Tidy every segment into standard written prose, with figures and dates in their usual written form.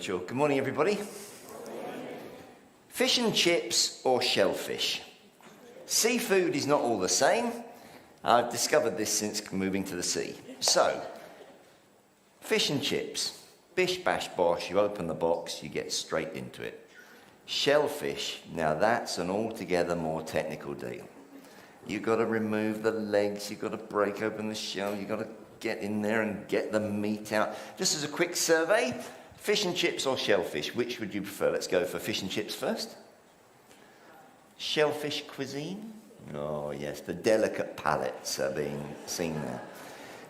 Rachel. Good morning, everybody. Fish and chips or shellfish? Seafood is not all the same. I've discovered this since moving to the sea. So, fish and chips. Bish, bash, bosh. You open the box, you get straight into it. Shellfish, now that's an altogether more technical deal. You've got to remove the legs, you've got to break open the shell, you've got to get in there and get the meat out. Just as a quick survey, fish and chips or shellfish, which would you prefer? Let's go for fish and chips first. Shellfish cuisine? Oh yes, the delicate palates are being seen there.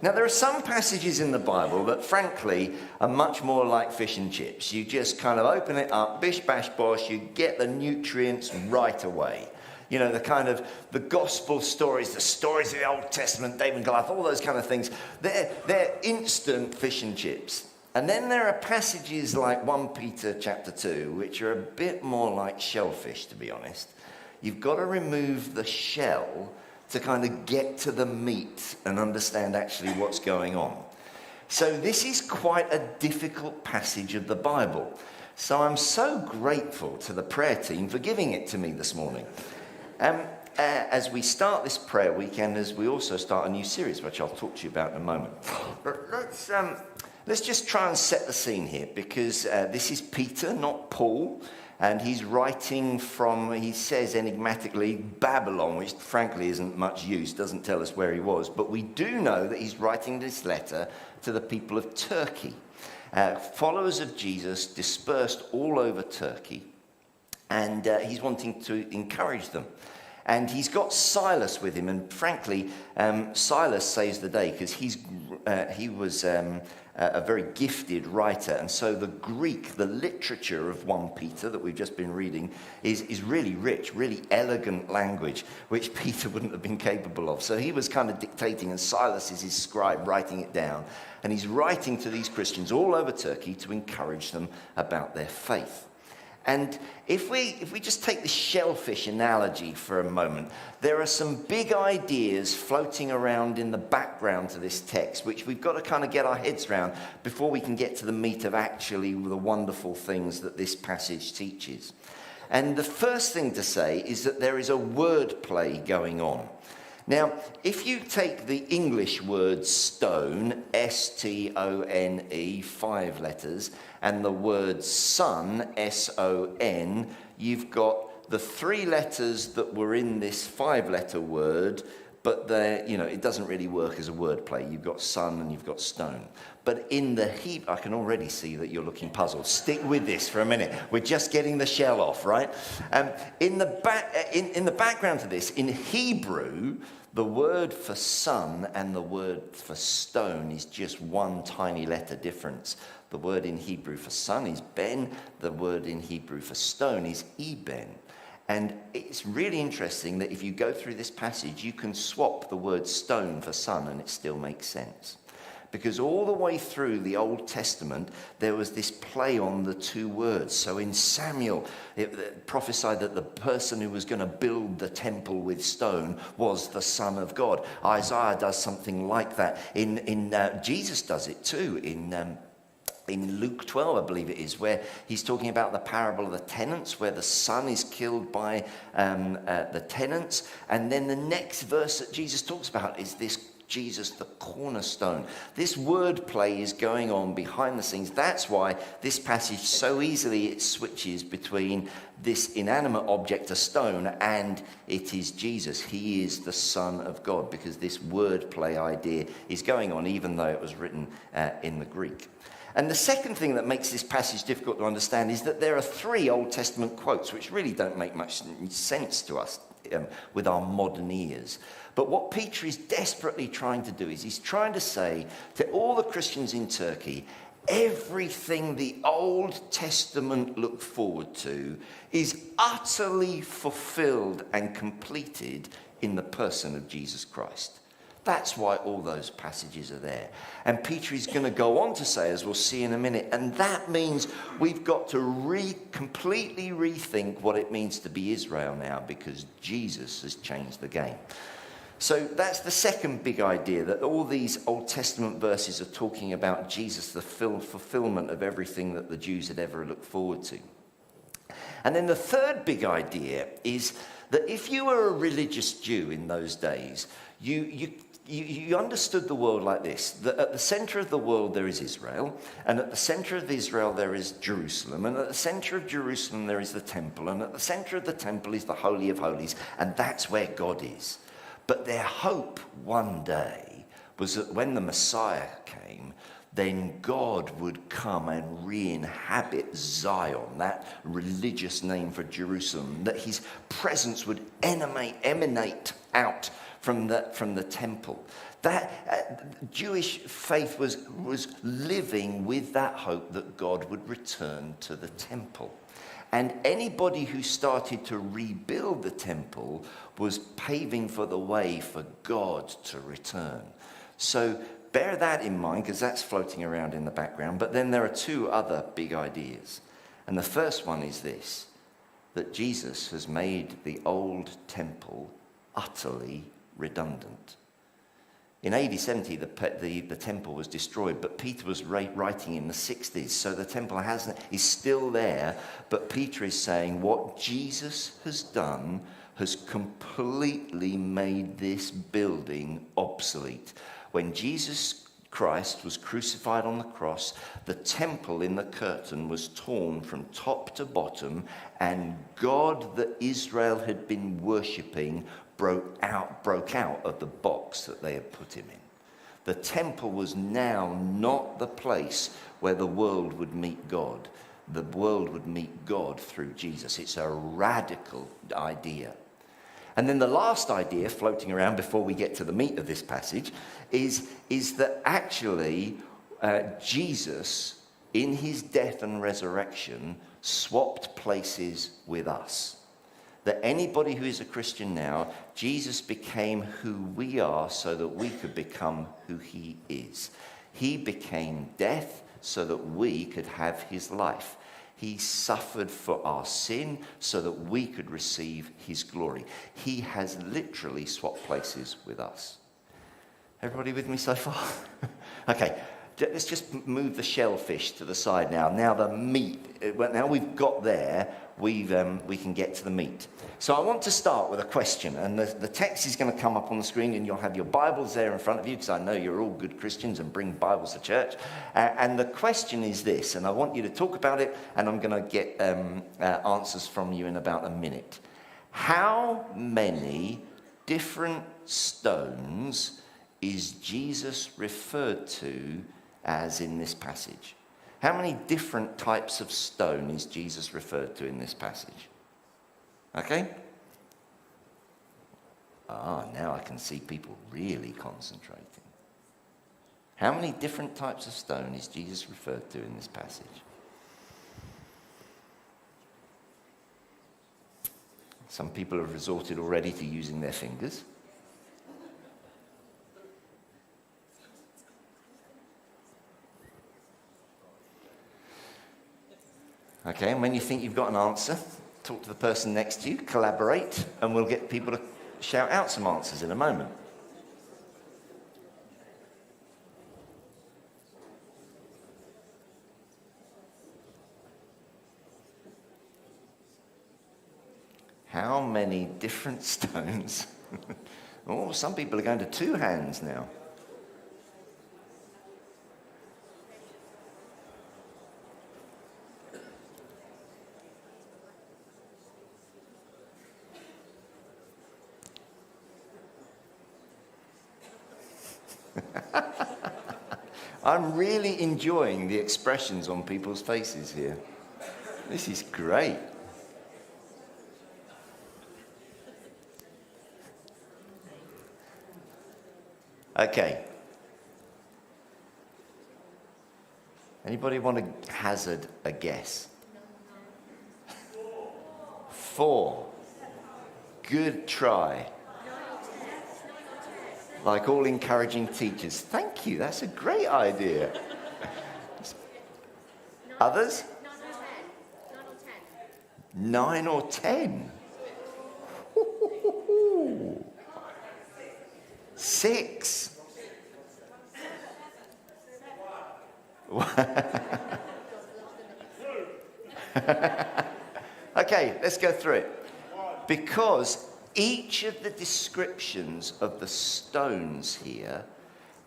Now there are some passages in the Bible that frankly are much more like fish and chips. You just kind of open it up, bish bash bosh, you get the nutrients right away. You know, the gospel stories, the stories of the Old Testament, David and Goliath, all those kind of things. They're instant fish and chips. And then there are passages like 1 Peter chapter 2, which are a bit more like shellfish, to be honest. You've got to remove the shell to kind of get to the meat and understand actually what's going on. So this is quite a difficult passage of the Bible. So I'm so grateful to the prayer team for giving it to me this morning. As we start this prayer weekend, as we also start a new series, which I'll talk to you about in a moment. But let's just try and set the scene here, because this is Peter, not Paul, and he's writing from, he says enigmatically, Babylon, which frankly isn't much use, doesn't tell us where he was, but we do know that he's writing this letter to the people of Turkey. Followers of Jesus dispersed all over Turkey, and he's wanting to encourage them. And he's got Silas with him, and frankly, Silas saves the day because he was a very gifted writer, and so the Greek, the literature of 1 Peter that we've just been reading, is really rich, really elegant language, which Peter wouldn't have been capable of. So he was kind of dictating, and Silas is his scribe writing it down, and he's writing to these Christians all over Turkey to encourage them about their faith. And if we just take the shellfish analogy for a moment, there are some big ideas floating around in the background to this text, which we've got to kind of get our heads around before we can get to the meat of actually the wonderful things that this passage teaches. And the first thing to say is that there is a word play going on. Now, if you take the English word stone, S-T-O-N-E, 5 letters, and the word son, S-O-N, you've got the 3 letters that were in this 5-letter word, but it doesn't really work as a word play. You've got son and you've got stone. But in the Hebrew, I can already see that you're looking puzzled. Stick with this for a minute. We're just getting the shell off, right? In the background to this, in Hebrew, the word for son and the word for stone is just one tiny letter difference. The word in Hebrew for son is ben. The word in Hebrew for stone is eben. And it's really interesting that if you go through this passage, you can swap the word stone for son and it still makes sense. Because all the way through the Old Testament, there was this play on the 2 words. So in Samuel, it prophesied that the person who was going to build the temple with stone was the Son of God. Isaiah does something like that. Jesus does it too in Luke 12, I believe it is, where he's talking about the parable of the tenants, where the son is killed by the tenants. And then the next verse that Jesus talks about is this Jesus, the cornerstone. This wordplay is going on behind the scenes. That's why this passage so easily it switches between this inanimate object, a stone, and it is Jesus. He is the Son of God, because this wordplay idea is going on, even though it was written in the Greek. And the second thing that makes this passage difficult to understand is that there are 3 Old Testament quotes which really don't make much sense to us with our modern ears. But what Peter is desperately trying to do is he's trying to say to all the Christians in Turkey, everything the Old Testament looked forward to is utterly fulfilled and completed in the person of Jesus Christ. That's why all those passages are there. And Peter is going to go on to say, as we'll see in a minute, and that means we've got to completely rethink what it means to be Israel now, because Jesus has changed the game. So that's the second big idea, that all these Old Testament verses are talking about Jesus, the fulfillment of everything that the Jews had ever looked forward to. And then the third big idea is that if you were a religious Jew in those days, you understood the world like this, that at the center of the world there is Israel, and at the center of Israel there is Jerusalem, and at the center of Jerusalem there is the temple, and at the center of the temple is the Holy of Holies, and that's where God is. But their hope one day was that when the Messiah came, then God would come and re-inhabit Zion, that religious name for Jerusalem, that his presence would emanate out from the temple. That Jewish faith was living with that hope that God would return to the temple. And anybody who started to rebuild the temple was paving for the way for God to return. So bear that in mind, because that's floating around in the background. But then there are two other big ideas. And the first one is this, that Jesus has made the old temple utterly redundant. In AD 70, the temple was destroyed, but Peter was writing in the 60s, so the temple is still there, but Peter is saying what Jesus has done has completely made this building obsolete. When Jesus Christ was crucified on the cross, the temple in the curtain was torn from top to bottom, and God that Israel had been worshipping broke out of the box that they had put him in. The temple was now not the place where the world would meet God. The world would meet God through Jesus. It's a radical idea. And then the last idea floating around before we get to the meat of this passage is that actually Jesus, in his death and resurrection, swapped places with us. That anybody who is a Christian now, Jesus became who we are so that we could become who he is. He became death so that we could have his life. He suffered for our sin so that we could receive his glory. He has literally swapped places with us. Everybody with me so far? Okay, let's just move the shellfish to the side now. Now the meat, now we've got there, we can get to the meat. So I want to start with a question, and the text is going to come up on the screen, and you'll have your Bibles there in front of you, because I know you're all good Christians and bring Bibles to church. And the question is this, and I want you to talk about it, and I'm going to get answers from you in about a minute. How many different stones is Jesus referred to as in this passage? How many different types of stone is Jesus referred to in this passage? Okay? Now I can see people really concentrating. How many different types of stone is Jesus referred to in this passage? Some people have resorted already to using their fingers. Okay, and when you think you've got an answer, talk to the person next to you, collaborate, and we'll get people to shout out some answers in a moment. How many different stones? Oh, some people are going to two hands now. I'm really enjoying the expressions on people's faces here. This is great. Okay. Anybody want to hazard a guess? 4. Good try. Like all encouraging teachers. Thank you, that's a great idea. Others? 9 or 10. 6. Okay, let's go through it. Because each of the descriptions of the stones here,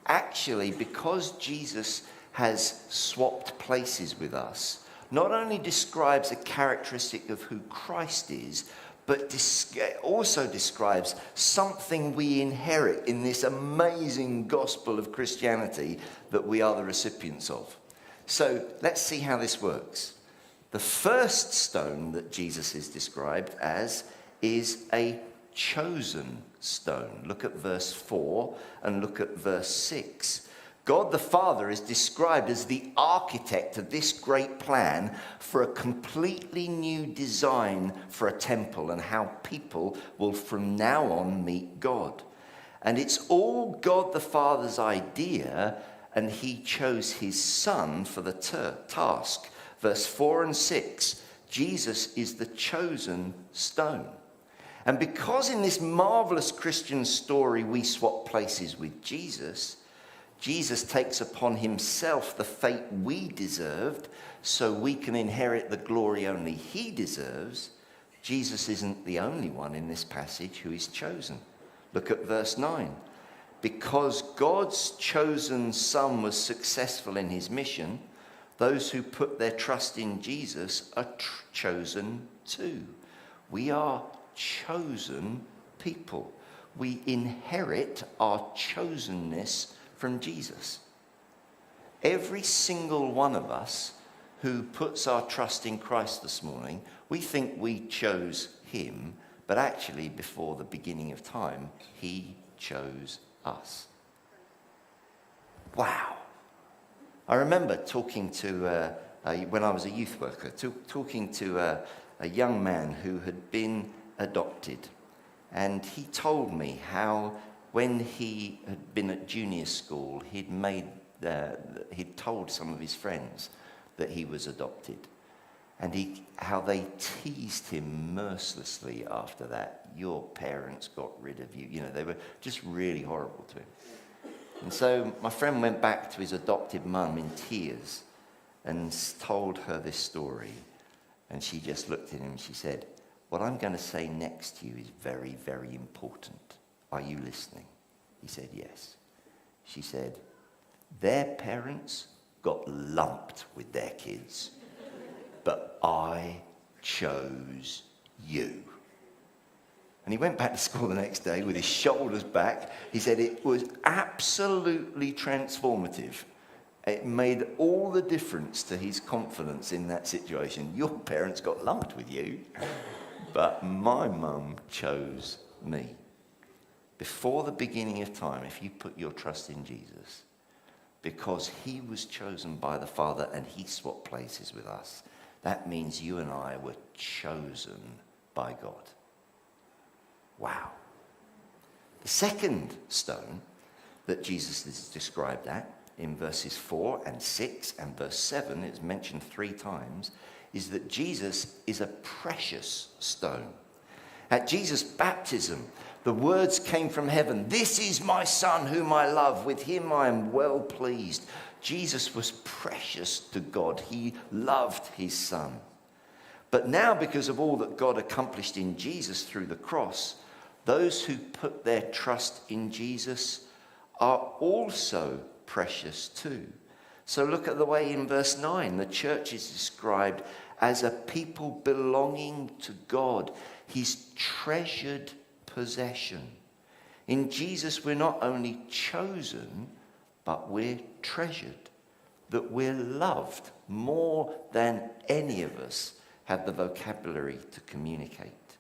actually, because Jesus has swapped places with us, not only describes a characteristic of who Christ is, but also describes something we inherit in this amazing gospel of Christianity that we are the recipients of. So let's see how this works. The first stone that Jesus is described as is a chosen stone. Look at verse 4 and look at verse 6. God the Father is described as the architect of this great plan for a completely new design for a temple and how people will from now on meet God. And it's all God the Father's idea, and he chose his Son for the task. Verse 4 and 6, Jesus is the chosen stone. And because in this marvelous Christian story we swap places with Jesus, Jesus takes upon himself the fate we deserved so we can inherit the glory only he deserves. Jesus isn't the only one in this passage who is chosen. Look at verse 9. Because God's chosen Son was successful in his mission, those who put their trust in Jesus are chosen too. We are chosen people. We inherit our chosenness from Jesus. Every single one of us who puts our trust in Christ this morning, we think we chose him, but actually before the beginning of time, he chose us. Wow. I remember talking to, when I was a youth worker, talking to a young man who had been adopted. And he told me how when he had been at junior school, he'd told some of his friends that he was adopted. And how they teased him mercilessly after that. Your parents got rid of you. You know, they were just really horrible to him. And so my friend went back to his adopted mum in tears and told her this story. And she just looked at him and she said, "What I'm going to say next to you is very, very important. Are you listening?" He said, "Yes." She said, "Their parents got lumped with their kids, but I chose you." And he went back to school the next day with his shoulders back. He said it was absolutely transformative. It made all the difference to his confidence in that situation. Your parents got lumped with you, but my mum chose me. Before the beginning of time, if you put your trust in Jesus, because he was chosen by the Father and he swapped places with us, that means you and I were chosen by God. Wow. The second stone that Jesus is described at in verses 4 and 6 and verse 7, it's mentioned 3 times, is that Jesus is a precious stone. At Jesus' baptism, the words came from heaven, "This is my Son whom I love, with him I am well pleased." Jesus was precious to God. He loved his Son. But now, because of all that God accomplished in Jesus through the cross, those who put their trust in Jesus are also precious too. So look at the way in verse 9, the church is described as a people belonging to God, his treasured possession. In Jesus, we're not only chosen, but we're treasured, that we're loved more than any of us have the vocabulary to communicate,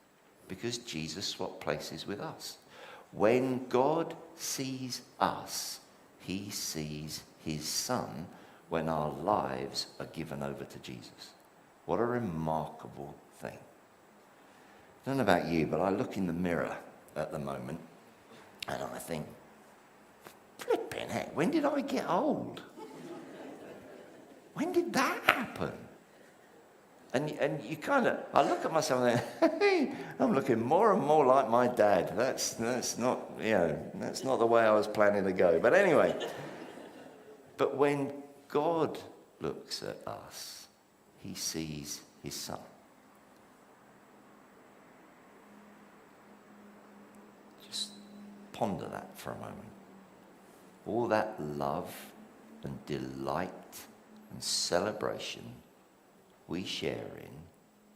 because Jesus swapped places with us. When God sees us, he sees his Son when our lives are given over to Jesus. What a remarkable thing. I don't know about you, but I look in the mirror at the moment and I think, flipping heck, when did I get old? When did that happen? And you kind of, I look at myself and think, hey, I'm looking more and more like my dad. That's not, that's not the way I was planning to go. But anyway, but when God looks at us, he sees his son. Just ponder that for a moment. All that love and delight and celebration we share in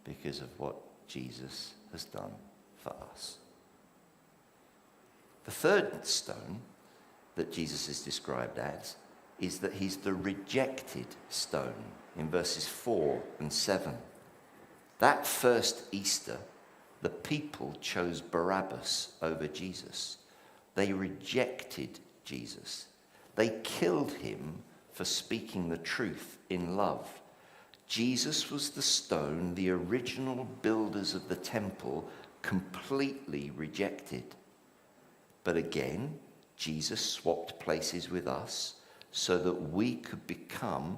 because of what Jesus has done for us. The third stone that Jesus is described as is that he's the rejected stone in verses 4 and 7. That first Easter, the people chose Barabbas over Jesus. They rejected Jesus. They killed him for speaking the truth in love. Jesus was the stone the original builders of the temple completely rejected. But again, Jesus swapped places with us so that we could become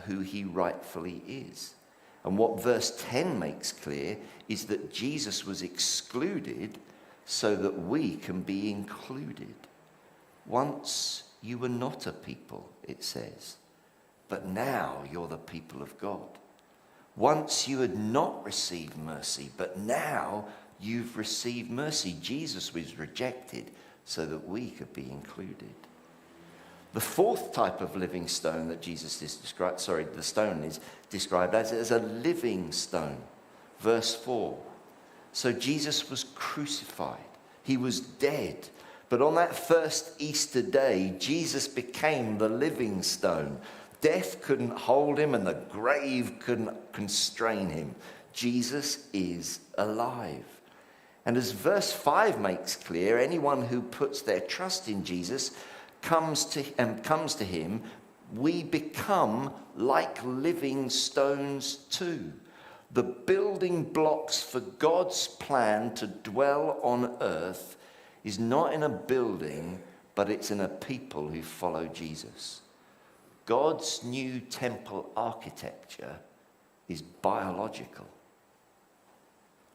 who he rightfully is. And what verse 10 makes clear is that Jesus was excluded so that we can be included. Once you were not a people, it says, but now you're the people of God. Once you had not received mercy, but now you've received mercy. Jesus was rejected so that we could be included. The fourth type of living stone that Jesus is described, the stone is described as a living stone. Verse 4. So Jesus was crucified. He was dead. But on that first Easter day, Jesus became the living stone. Death couldn't hold him and the grave couldn't constrain him. Jesus is alive. And as verse 5 makes clear, anyone who puts their trust in Jesus comes to him, we become like living stones too. The building blocks for God's plan to dwell on earth is not in a building, but it's in a people who follow Jesus. God's new temple architecture is biological.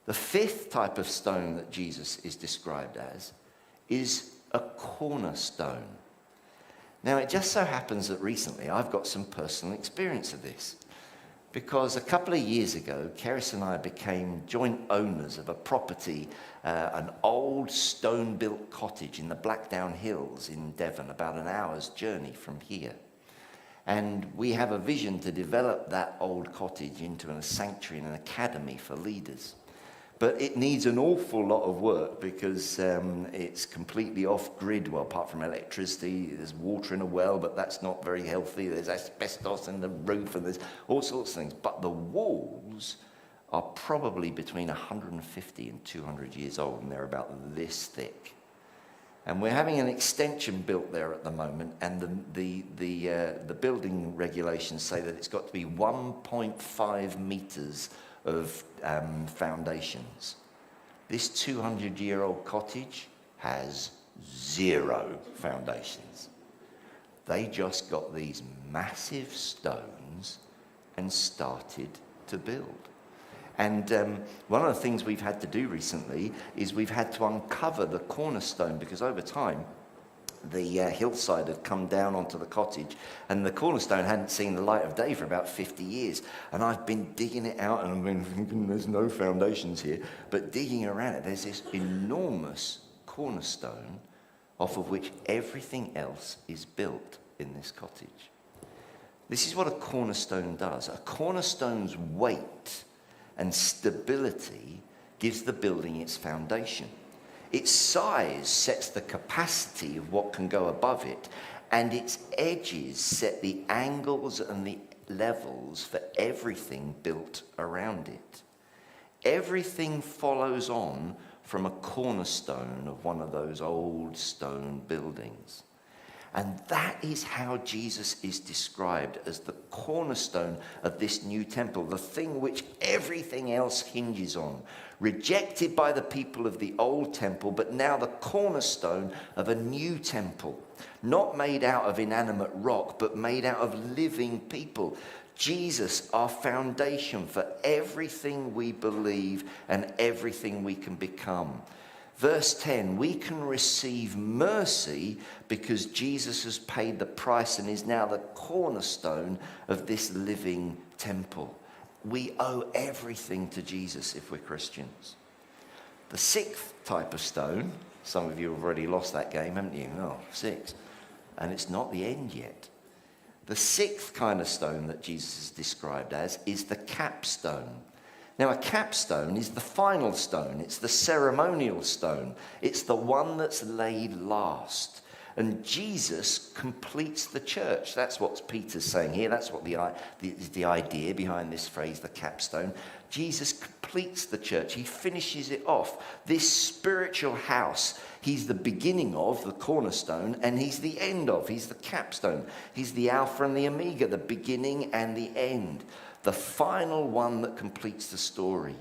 The fifth type of stone that Jesus is described as is a cornerstone. Now, it just so happens that recently I've got some personal experience of this. Because a couple of years ago, Keris and I became joint owners of a property, an old stone-built cottage in the Blackdown Hills in Devon, about an hour's journey from here. And we have a vision to develop that old cottage into a sanctuary and an academy for leaders. But it needs an awful lot of work because it's completely off-grid. Well, apart from electricity, there's water in a well, but that's not very healthy. There's asbestos in the roof, and there's all sorts of things. But the walls are probably between 150 and 200 years old, and they're about this thick. And we're having an extension built there at the moment, and the building regulations say that it's got to be 1.5 meters of foundations. This 200-year-old cottage has 0 foundations. They just got these massive stones and started to build. And one of the things we've had to do recently is we've had to uncover the cornerstone, because over time the hillside had come down onto the cottage and the cornerstone hadn't seen the light of day for about 50 years. And I've been digging it out and I've been thinking there's no foundations here. But digging around it, there's this enormous cornerstone off of which everything else is built in this cottage. This is what a cornerstone does. A cornerstone's weight and stability gives the building its foundation. Its size sets the capacity of what can go above it, and its edges set the angles and the levels for everything built around it. Everything follows on from a cornerstone of one of those old stone buildings. And that is how Jesus is described as the cornerstone of this new temple, the thing which everything else hinges on. Rejected by the people of the old temple, but now the cornerstone of a new temple. Not made out of inanimate rock, but made out of living people. Jesus, our foundation for everything we believe and everything we can become. Verse 10, we can receive mercy because Jesus has paid the price and is now the cornerstone of this living temple. We owe everything to Jesus if we're Christians. The sixth type of stone, some of you have already lost that game, haven't you? Oh, 6. And it's not the end yet. The sixth kind of stone that Jesus is described as is the capstone. Now, a capstone is the final stone. It's the ceremonial stone. It's the one that's laid last. And Jesus completes the church. That's what Peter's saying here. That's what the idea behind this phrase, the capstone. Jesus completes the church. He finishes it off. This spiritual house, he's the beginning of, the cornerstone, and he's the end of. He's the capstone. He's the Alpha and the Omega, the beginning and the end. The final one that completes the story.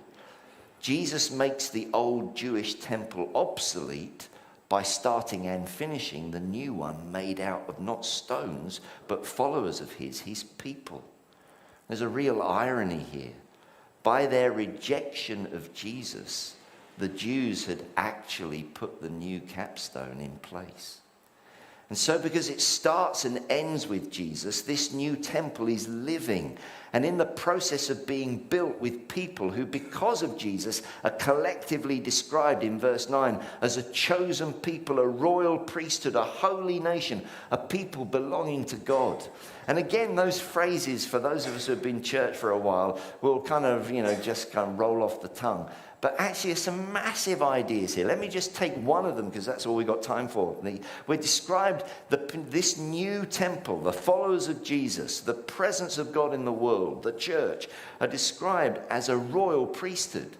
Jesus makes the old Jewish temple obsolete by starting and finishing the new one made out of not stones, but followers of his people. There's a real irony here. By their rejection of Jesus, the Jews had actually put the new capstone in place. And so because it starts and ends with Jesus, this new temple is living and in the process of being built with people who, because of Jesus, are collectively described in verse 9 as a chosen people, a royal priesthood, a holy nation, a people belonging to God. And again, those phrases, for those of us who have been church for a while, will kind of, just kind of roll off the tongue. But actually, there's some massive ideas here. Let me just take one of them because that's all we've got time for. We're described this new temple, the followers of Jesus, the presence of God in the world, the church, are described as a royal priesthood.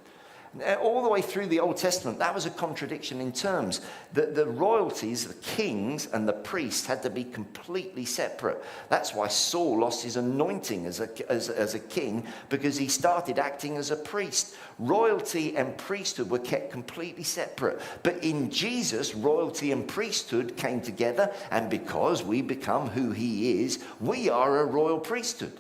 All the way through the Old Testament, that was a contradiction in terms. The royalties, the kings and the priests had to be completely separate. That's why Saul lost his anointing as a king, because he started acting as a priest. Royalty and priesthood were kept completely separate. But in Jesus, royalty and priesthood came together, and because we become who he is, we are a royal priesthood.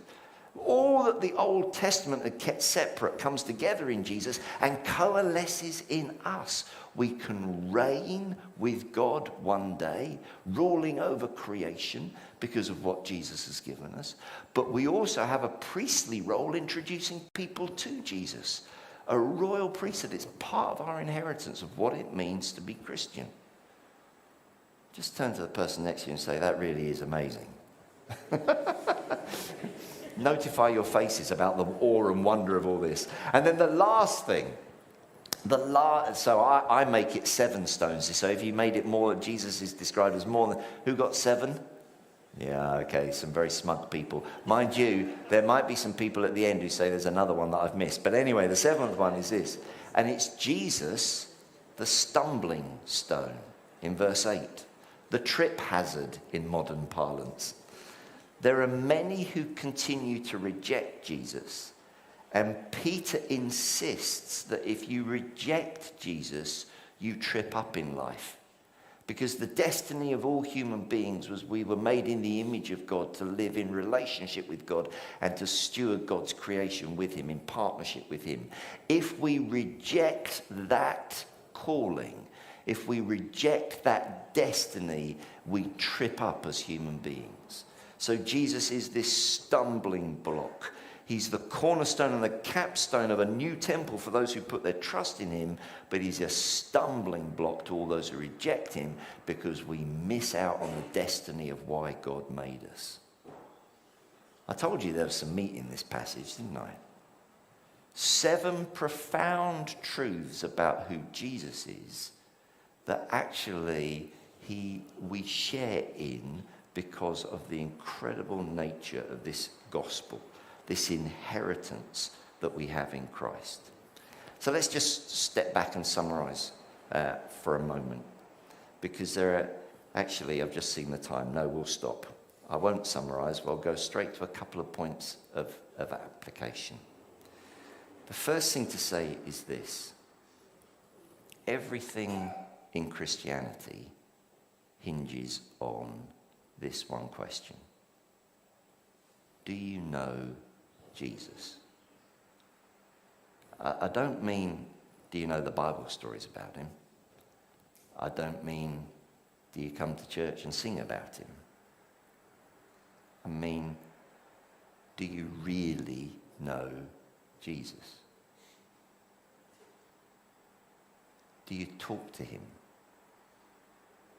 All that the Old Testament had kept separate comes together in Jesus and coalesces in us. We can reign with God one day, ruling over creation because of what Jesus has given us. But we also have a priestly role introducing people to Jesus. A royal priesthood is part of our inheritance of what it means to be Christian. Just turn to the person next to you and say, that really is amazing. Notify your faces about the awe and wonder of all this. And then the last thing, so I make it 7 stones. So if you made it more, Jesus is described as more than, who got 7? Yeah, okay, some very smug people. Mind you, there might be some people at the end who say there's another one that I've missed. But anyway, the 7th one is this. And it's Jesus, the stumbling stone, in verse 8. The trip hazard in modern parlance. There are many who continue to reject Jesus. And Peter insists that if you reject Jesus, you trip up in life. Because the destiny of all human beings was we were made in the image of God to live in relationship with God and to steward God's creation with him, in partnership with him. If we reject that calling, if we reject that destiny, we trip up as human beings. So Jesus is this stumbling block. He's the cornerstone and the capstone of a new temple for those who put their trust in him, but he's a stumbling block to all those who reject him because we miss out on the destiny of why God made us. I told you there was some meat in this passage, didn't I? 7 profound truths about who Jesus is that actually we share in because of the incredible nature of this gospel, this inheritance that we have in Christ. So let's just step back and summarize for a moment, because I've just seen the time. No, we'll stop. I won't summarize. We'll go straight to a couple of points of application. The first thing to say is this. Everything in Christianity hinges on this one question. Do you know Jesus? I don't mean, do you know the Bible stories about him? I don't mean, do you come to church and sing about him? I mean, do you really know Jesus? Do you talk to him?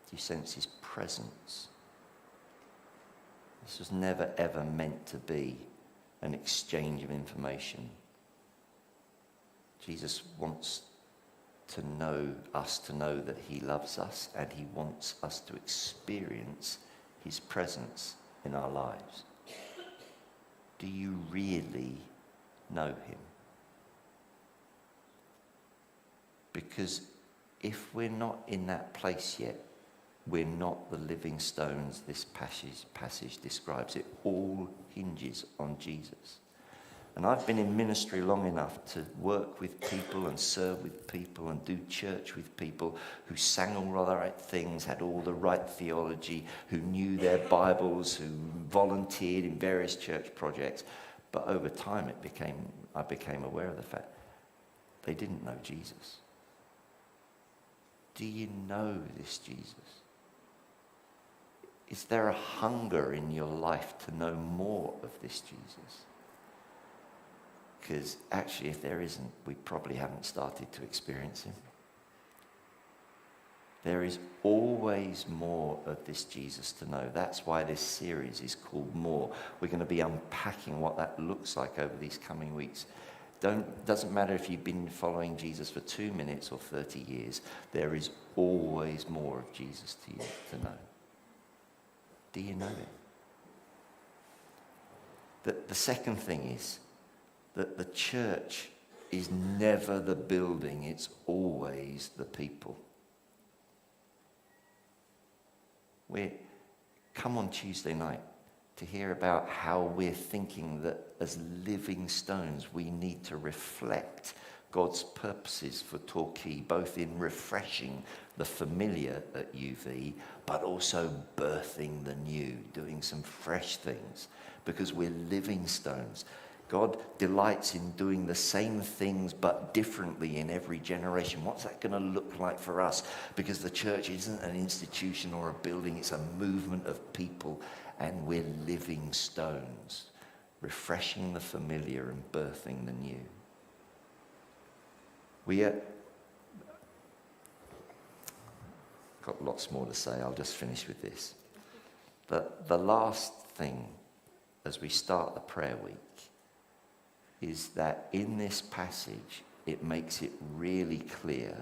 Do you sense his presence? This was never ever meant to be an exchange of information. Jesus wants to know us, to know that he loves us, and he wants us to experience his presence in our lives. Do you really know him? Because if we're not in that place yet, we're not the living stones this passage describes. It all hinges on Jesus. And I've been in ministry long enough to work with people and serve with people and do church with people who sang all the right things, had all the right theology, who knew their Bibles, who volunteered in various church projects. But over time I became aware of the fact they didn't know Jesus. Do you know this Jesus? Is there a hunger in your life to know more of this Jesus? Because actually, if there isn't, we probably haven't started to experience him. There is always more of this Jesus to know. That's why this series is called More. We're going to be unpacking what that looks like over these coming weeks. Doesn't matter if you've been following Jesus for 2 minutes or 30 years, there is always more of Jesus to you to know. Do you know him? The second thing is that the church is never the building, it's always the people. We come on Tuesday night to hear about how we're thinking that as living stones we need to reflect God's purposes for Torquay, both in refreshing the familiar at UV, but also birthing the new, doing some fresh things, because we're living stones. God delights in doing the same things but differently in every generation. What's that going to look like for us? Because the church isn't an institution or a building, it's a movement of people, and we're living stones, refreshing the familiar and birthing the new. We got lots more to say. I'll just finish with this. The last thing as we start the prayer week is that in this passage it makes it really clear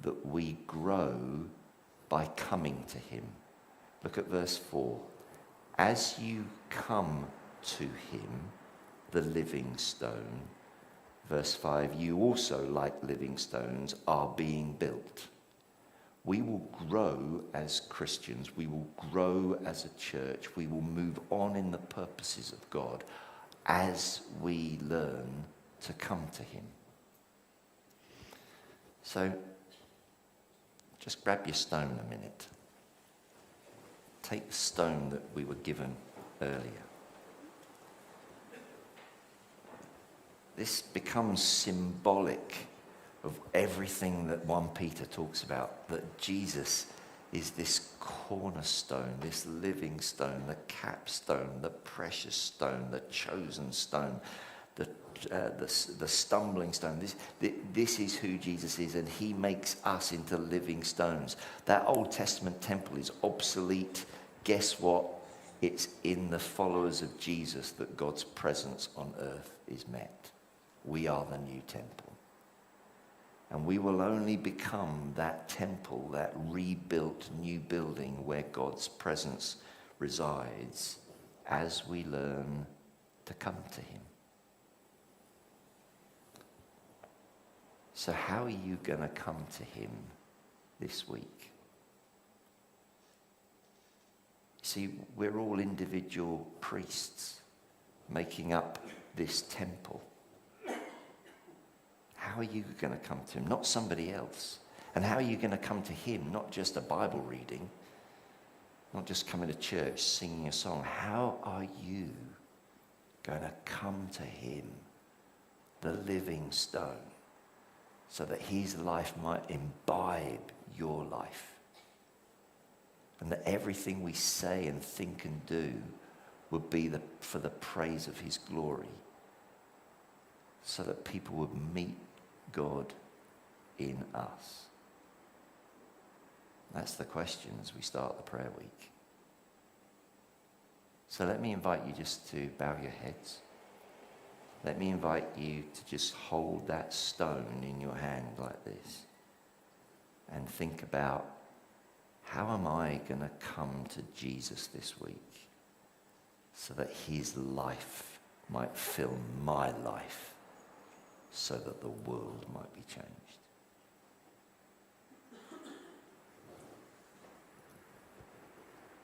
that we grow by coming to him. Look at verse 4. As you come to him, the living stone. Verse 5, you also, like living stones, are being built. We will grow as Christians. We will grow as a church. We will move on in the purposes of God as we learn to come to him. So, just grab your stone a minute. Take the stone that we were given earlier. This becomes symbolic of everything that 1 Peter talks about, that Jesus is this cornerstone, this living stone, the capstone, the precious stone, the chosen stone, the stumbling stone. This is who Jesus is, and he makes us into living stones. That Old Testament temple is obsolete. Guess what? It's in the followers of Jesus that God's presence on earth is met. We are the new temple. And we will only become that temple, that rebuilt new building where God's presence resides as we learn to come to him. So how are you going to come to him this week? See, we're all individual priests making up this temple. How are you going to come to him? Not somebody else. And how are you going to come to him? Not just a Bible reading, not just coming to church, singing a song. How are you going to come to him, the living stone, so that his life might imbibe your life. And that everything we say and think and do would be for the praise of his glory, so that people would meet God in us. That's the question as we start the prayer week. So let me invite you just to bow your heads. Let me invite you to just hold that stone in your hand like this and think about, how am I going to come to Jesus this week so that his life might fill my life, so that the world might be changed?